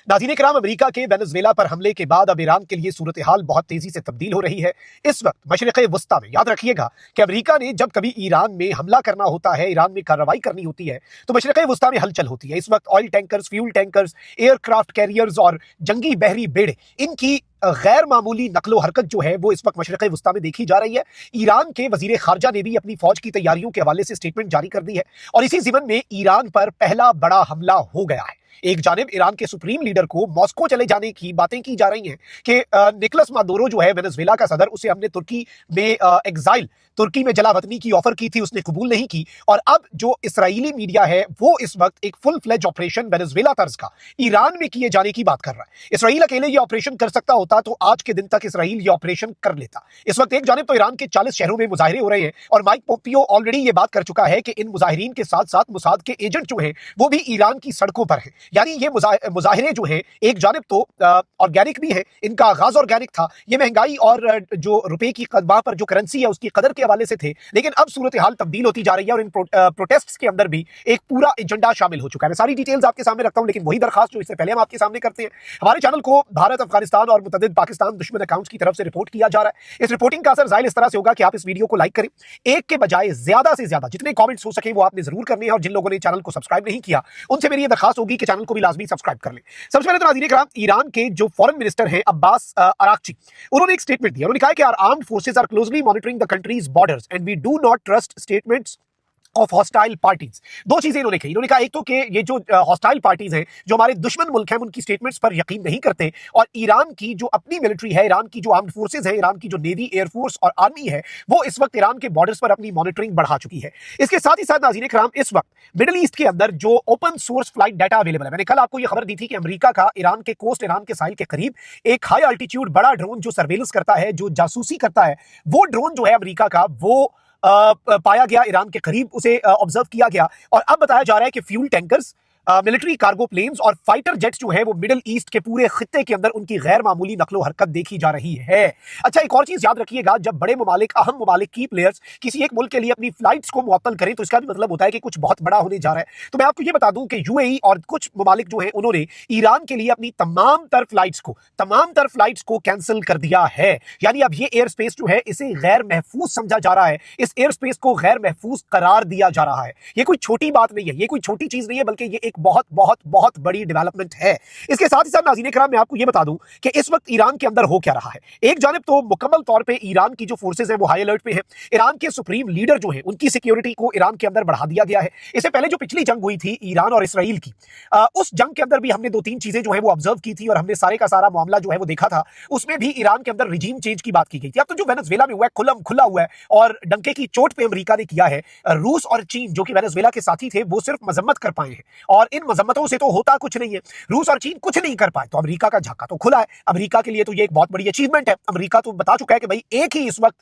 नाज़रीन इकराम, अमेरिका के वेनेजुएला पर हमले के बाद अब ईरान के लिए सूरत हाल बहुत तेजी से तब्दील हो रही है। इस वक्त मशरिक़ वस्ता में याद रखिएगा कि अमेरिका ने जब कभी ईरान में हमला करना होता है, ईरान में कार्रवाई करनी होती है, तो मशरिक़ वस्ता में हलचल होती है। इस वक्त oil tankers, fuel tankers, aircraft carriers और जंगी बहरी बेड़े, इनकी गैर मामूली नकलो हरकत जो है वो इस वक्त मशरिक़ वस्ता में देखी जा रही है। ईरान के वजीर खारजा ने भी अपनी फौज की तैयारियों के हवाले से स्टेटमेंट जारी कर दी है और इसी ज़िमन में ईरान पर पहला बड़ा हमला हो गया है। एक जानिब ईरान के सुप्रीम लीडर को मॉस्को चले जाने की बातें की जा रही हैं कि निकोलस मादुरो जो है वेनेजुएला का सदर, उसे हमने तुर्की में एग्जाइल, तुर्की में जलावतनी की ऑफर की थी, उसने कबूल नहीं की। और अब जो इस्राएली मीडिया है वो इस वक्त एक फुल फ्लेज ऑपरेशन वेनेजुएला तर्ज का ईरान में किए जाने की बात कर रहा है। इसराइल अकेले ये ऑपरेशन कर सकता होता तो आज के दिन तक इसराइल ये ऑपरेशन कर लेता। इस वक्त एक जानिब तो ईरान के 40 शहरों में मुजाहरे हो रहे हैं और माइक पोम्पियो ऑलरेडी ये बात कर चुका है कि इन मुजाहिरीन के साथ साथ मुसाद के एजेंट जो हैं वो भी ईरान की सड़कों पर हैं। यानी ये मुजाहिरे जो हैं एक जानिब तो ऑर्गेनिक भी है, इनका आगाज ऑर्गेनिक था, ये महंगाई और जो रुपए की वहां पर जो करेंसी है उसकी कदर के हवाले से थे, लेकिन अब सूरत हाल तब्दील होती जा रही है और इन प्रोटेस्ट्स के अंदर भी एक पूरा एजेंडा शामिल हो चुका है। मैं सारी डिटेल्स आपके सामने रखता हूं, लेकिन वही दरखास्त जो इससे पहले हम आपके सामने करते हैं, हमारे चैनल को भारत, अफगानिस्तान और मुतअद्दिद पाकिस्तान दुश्मन अकाउंट्स की तरफ से रिपोर्ट किया जा रहा है। इस रिपोर्टिंग का असर जाहिर इस तरह से होगा कि आप इस वीडियो को लाइक करें, एक के बजाय ज्यादा से ज्यादा जितने कमेंट्स हो सके वो आपने जरूर करने हैं और जिन लोगों ने चैनल को सब्सक्राइब नहीं किया उनसे मेरी ये दरखास्त होगी कि चैनल को भी लाजमी सब्सक्राइब कर लें। सबसे पहले तो नाज़रीन इकराम, ईरान के जो फॉरेन मिनिस्टर हैं अब्बास अराक्ची, उन्होंने एक स्टेटमेंट दिया। उन्होंने कहा कि our armed forces are closely monitoring the country's borders and we do not trust statements of hostile parties. दो चीजें इन्होंने कही। इन्होंने कहा एक तो कि ये जो हॉस्टाइल पार्टीज हैं, जो हमारे दुश्मन मुल्क हैं, उनकी स्टेटमेंट्स पर यकीन नहीं करते और ईरान की जो अपनी मिलिट्री है, ईरान की जो आर्म्ड फोर्सेज है, ईरान की जो नेवी, एयरफोर्स और आर्मी है, वो इस वक्त ईरान के बॉर्डर्स पर अपनी मॉनिटरिंग बढ़ा चुकी है। इसके साथ ही साथ नाज़रीन इकराम, इस वक्त मिडिल ईस्ट के अंदर जो open source flight data available है, मैंने कल आपको यह खबर दी थी कि अमेरिका का ईरान के कोस्ट, ईरान के साहिल के करीब एक हाई अल्टीट्यूड बड़ा ड्रोन जो सर्वेलेंस करता है, जो जासूसी करता है, वो ड्रोन जो है अमेरिका का वो पाया गया ईरान के करीब, उसे ऑब्जर्व किया गया। और अब बताया जा रहा है कि fuel tankers, military cargo planes और फाइटर जेट्स जो है वो मिडिल ईस्ट के पूरे खित्ते के अंदर उनकी गैर मामूली नकलो हरकत देखी जा रही है। अच्छा, एक और चीज याद रखिएगा, जब बड़े ममालिक, अहम ममालिक की प्लेयर्स किसी एक मुल्क के लिए अपनी फ्लाइट्स को मुअत्तल करें तो इसका भी मतलब होता है कि कुछ बहुत बड़ा होने जा रहा है। तो मैं आपको ये बता दूं कि यूएई और कुछ ममालिक जो है उन्होंने ईरान के लिए अपनी तमाम तर फ्लाइट्स को कैंसिल कर दिया है। यानी अब ये एयर स्पेस जो है इसे गैर महफूज समझा जा रहा है, इस एयर स्पेस को गैर महफूज करार दिया जा रहा है। ये कोई छोटी बात नहीं है, ये कोई छोटी चीज नहीं है, बल्कि ये एक बहुत बहुत बहुत बड़ी डेवलपमेंट है। इसके साथ ही साथ नाज़रीन इकराम, मैं आपको यह बता दूं कि इस वक्त ईरान के अंदर हो क्या रहा है। एक जानिब तो मुकम्मल तौर पे ईरान की जो फोर्सेज हैं वो हाई अलर्ट पे हैं। ईरान के सुप्रीम लीडर जो हैं उनकी सिक्योरिटी को ईरान के अंदर बढ़ा दिया गया है। इससे पहले जो पिछली जंग हुई थी ईरान और इसराइल की, उस जंग के अंदर भी हमने दो तीन चीजें जो है वो ऑब्जर्व की थी और हमने सारे का सारा मामला जो है वो देखा था। उसमें भी ईरान के अंदर रिजीम चेंज की बात की गई थी। अब तो जो वेनेजुएला में हुआ है खुल्लम खुला हुआ है और डंके की चोट पे अमेरिका ने किया है। रूस और चीन जो कि वेनेजुएला के साथी थे वो सिर्फ मजम्मत कर पाए हैं और इन मजम्मतों से तो होता कुछ नहीं है। रूस और चीन कुछ नहीं कर पाए तो अमेरिका का झाका तो खुला है। अमेरिका के लिए तो ये एक बहुत बड़ी अचीवमेंट है। अमेरिका तो बता चुका है कि भाई एक ही इस वक्त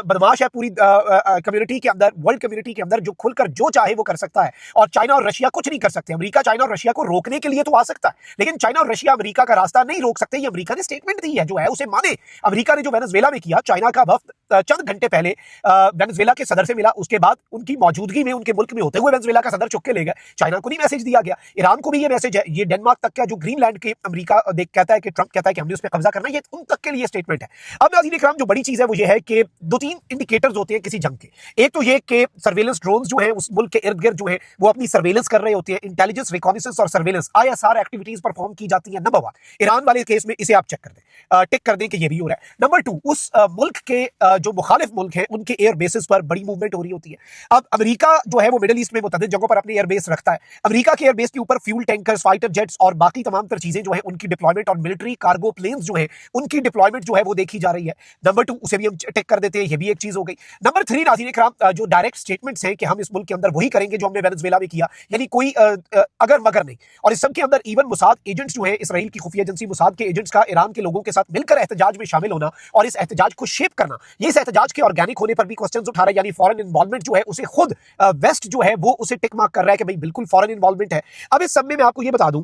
बदमाश है पूरी कम्युनिटी के अंदर, वर्ल्ड कम्युनिटी के अंदर, जो खुलकर जो चाहे वो कर सकता है और चाइना और रशिया कुछ नहीं कर सकते। अमेरिका चाइना और रशिया को रोकने के लिए तो आ सकता है, लेकिन चाइना और रशिया अमेरिका का रास्ता नहीं रोक सकते। ये अमेरिका ने स्टेटमेंट दी है, जो है उसे माने। अमेरिका ने जो वेनेजुएला में किया, चाइना का वफ्द चंद घंटे पहले वेनेजुएला के सदर से मिला, उसके बाद उनकी मौजूदगी में, उनके मुल्क में होते हुए वेनेजुएला का सदर चुक के ले गए। चाइना को नहीं मैसेज दिया गया, ईरान को भी ये मैसेज है। ये डेनमार्क तक का जो ग्रीनलैंड के अमेरिका देख कहता है कि ट्रंप कहता है कि हमने उस पर कब्जा करना है, ये उन तक के लिए स्टेटमेंट है। अब नाज़रीन इकराम, जो बड़ी चीज है वो ये है कि दो तीन इंडिकेटर्स होते हैं किसी जंग के। एक तो ये कि सर्वेलेंस ड्रोन्स जो है उस मुल्क के इर्द गिर्द जो है वो अपनी सर्वेलेंस कर रहे होते हैं। इंटेलिजेंस, रिकॉनिसेंस और सर्वेलेंस, आईएसआर एक्टिविटीज परफॉर्म की जाती है। नंबर 1 ईरान वाले केस में इसे आप चेक कर दें, टिक कर दें कि ये भी हो रहा है। नंबर 2 उस मुल्क के जो मुखालिफ मुल्क है उनके एयर बेसिस पर बड़ी मूवमेंट हो रही होती है। अब अमेरिका जो है वो मिडिल ईस्ट में मुतअद्दिद जगहों पर अपने एयर बेस रखता है। अमेरिका के एयर बेस के ऊपर फ्यूल टैंकर्स, फाइटर जेट्स और बाकी तमाम तर चीजें जो है उनकी डिप्लॉयमेंट और मिलिट्री कार्गो प्लेन्स जो है उनकी डिप्लॉयमेंट जो है वो देखी जा रही है। नंबर 2 उसे भी हम टिक कर देते हैं, ये भी एक चीज हो गई। नंबर 3 नाज़रीन इकराम, जो डायरेक्ट स्टेटमेंट्स हैं कि हम इस मुल्क के अंदर वही करेंगे जो हमने वेनेजुएला में किया, यानी कोई अगर मगर नहीं। और इस सब के अंदर इवन मुसाद एजेंट्स जो है, इसराइल की खुफिया एजेंसी मुसाद के एजेंट्स का ईरान के लोगों के साथ मिलकर एहतजाज में शामिल होना और इस एहतजाज को शेप करना, ये इस एहतजाज के ऑर्गेनिक होने पर भी क्वेश्चंस उठा रहा है। यानी फॉरेन इन्वॉल्वमेंट जो है उसे खुद वेस्ट जो है वो उसे टिक मार्क कर रहा है कि भाई बिल्कुल फॉरेन इन्वॉल्वमेंट है। अब इस सब में मैं आपको ये बता दूं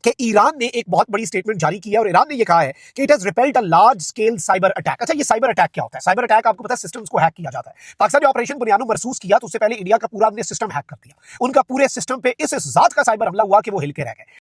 कि ईरान ने एक बहुत बड़ी स्टेटमेंट जारी की है और ईरान ने यह कहा है कि it has repelled a large scale cyber attack. अच्छा, ये साइबर अटैक क्या होता है? साइबर अटैक आपको पता है, सिस्टम्स को हैक किया जाता है। पाकिस्तान ने ऑपरेशन बुनियानो मरसूस किया तो उससे पहले इंडिया का पूरा हमने सिस्टम हैक कर दिया। उनका पूरे सिस्टम पे इस जात का साइबर हमला हुआ कि वो हिल के रह गए।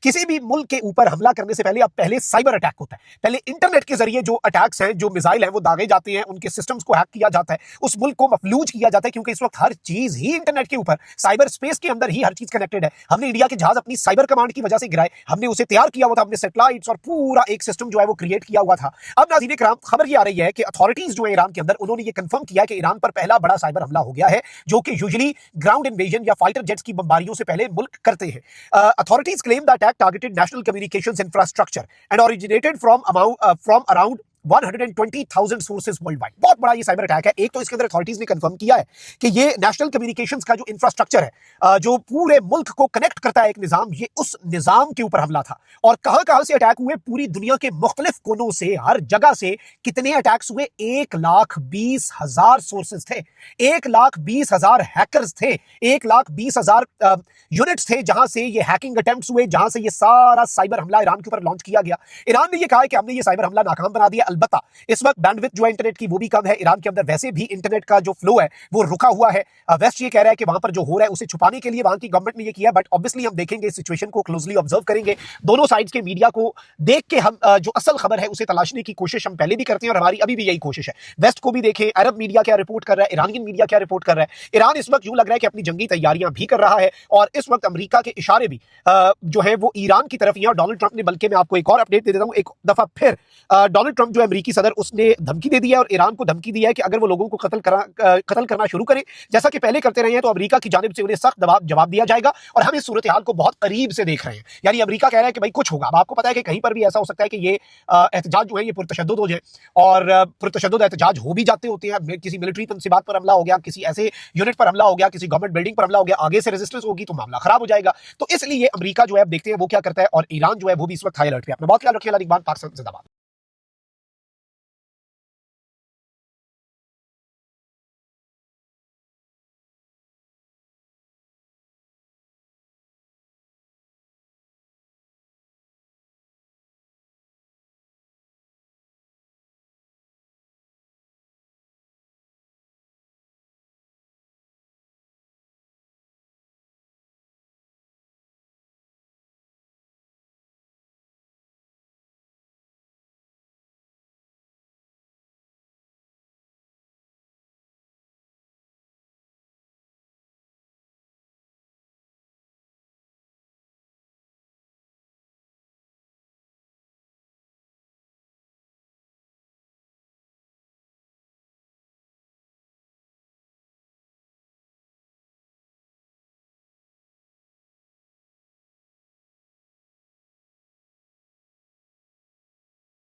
किसी भी मुल्क के ऊपर हमला करने से पहले अब पहले साइबर अटैक होता है। पहले इंटरनेट के जरिए जो अटैक्स हैं, जो मिसाइल हैं, वो दागे जाते हैं, उनके सिस्टम्स को हैक किया जाता है, उस मुल्क को मफलूज किया जाता है, क्योंकि इस वक्त हर चीज ही इंटरनेट के ऊपर, साइबर स्पेस के अंदर ही हर चीज कनेक्टेड है। हमने इंडिया के जहाज अपनी साइबर कमांड की वजह से गिराए, हमने उसे तैयार किया हुआ था, हमने सैटेलाइट्स और पूरा एक सिस्टम जो है वो क्रिएट किया हुआ था। अब नाज़रीन इकराम, खबर ये आ रही है कि अथॉरिटीज जो है ईरान के अंदर, उन्होंने ये कंफर्म किया कि ईरान पर पहला बड़ा साइबर हमला हो गया है, जो कि यूजुअली ग्राउंड इन्वेजन या फाइटर जेट्स की बमबारियों से पहले मुल्क करते हैं। Authorities claim the attack targeted national communications infrastructure and originated from around 120,000 sources world wide. बहुत बड़ा ये साइबर अटैक है। एक तो इसके अंदर अथॉरिटीज ने कंफर्म किया है कि ये नेशनल कम्युनिकेशंस का जो इंफ्रास्ट्रक्चर है, जो पूरे मुल्क को कनेक्ट करता है एक निजाम, ये उस निजाम के ऊपर हमला था। और कहां कहां से अटैक हुए, पूरी दुनिया के मुख्तलिफ कोनों से, हर जगह से कितने अटैक्स हुए, 1,20,000 सोर्सेज थे, 1,20,000 हैकर्स थे, 1,20,000 यूनिट्स थे जहां से ये हैकिंग अटेम्प्ट्स हुए, जहां से ये सारा साइबर हमला ईरान के ऊपर लॉन्च किया गया। ईरान ने ये कहा है कि हमने ये साइबर हमला नाकाम बना दिया। अलबत्ता इस वक्त बैंडविड्थ जो है इंटरनेट की वो भी कम है। ईरान के अंदर वैसे भी इंटरनेट का जो फ्लो है वो रुका हुआ है। वेस्ट ये कह रहा है कि वहां पर जो हो रहा है उसे छुपाने के लिए वहां की गवर्नमेंट ने ये किया, बट ऑब्वियसली हम देखेंगे इस सिचुएशन को, क्लोजली ऑब्जर्व करेंगे, दोनों साइड्स के मीडिया को देख के हम जो असल खबर है उसे तलाशने की कोशिश हम पहले भी करते हैं और हमारी अभी भी यही कोशिश है। वेस्ट को भी देखें, अरब मीडिया क्या रिपोर्ट कर रहा है, ईरानियन मीडिया क्या रिपोर्ट कर रहा है। ईरान इस वक्त यूं लग रहा है कि अपनी जंगी तैयारियां भी कर रहा है और इस वक्त अमेरिका के इशारे भी जो है वो ईरान की तरफ ही है। और डोनाल्ड ट्रंप ने, बल्कि मैं आपको एक और अपडेट दे देता हूं, एक दफा फिर डोनाल्ड ट्रंप जो है अमेरिकी सदर, उसने धमकी दे दी है और ईरान को धमकी दी है कि अगर वो लोगों को कत्ल करना शुरू करें जैसा कि पहले करते रहे हैं, तो अमेरिका की जानिब से उन्हें सख्त जवाब दिया जाएगा। और हम इस सूरत हाल को बहुत करीब से देख रहे हैं। यानी अमेरिका कह रहा है कि भाई कुछ होगा। अब आपको पता है कि कहीं पर भी ऐसा हो सकता है कि ये एहतजाज जो है ये पुरतशद्दुद हो जाए, और पुरतशद्दुद एहतजाज हो भी जाते होते हैं। किसी मिलिट्री तंसीबात पर हमला हो गया, किसी ऐसे यूनिट पर हमला हो गया, किसी गवर्नमेंट बिल्डिंग पर हमला हो गया, आगे से रेजिस्टेंस होगी तो मामला खराब हो जाएगा। तो इसलिए अमेरिका जो है अब देखते हैं वो क्या करता है, और ईरान जो है वो भी इस वक्त हाई अलर्ट पे। अपना बहुत ख्याल रखिए। पाकिस्तान जिंदाबाद।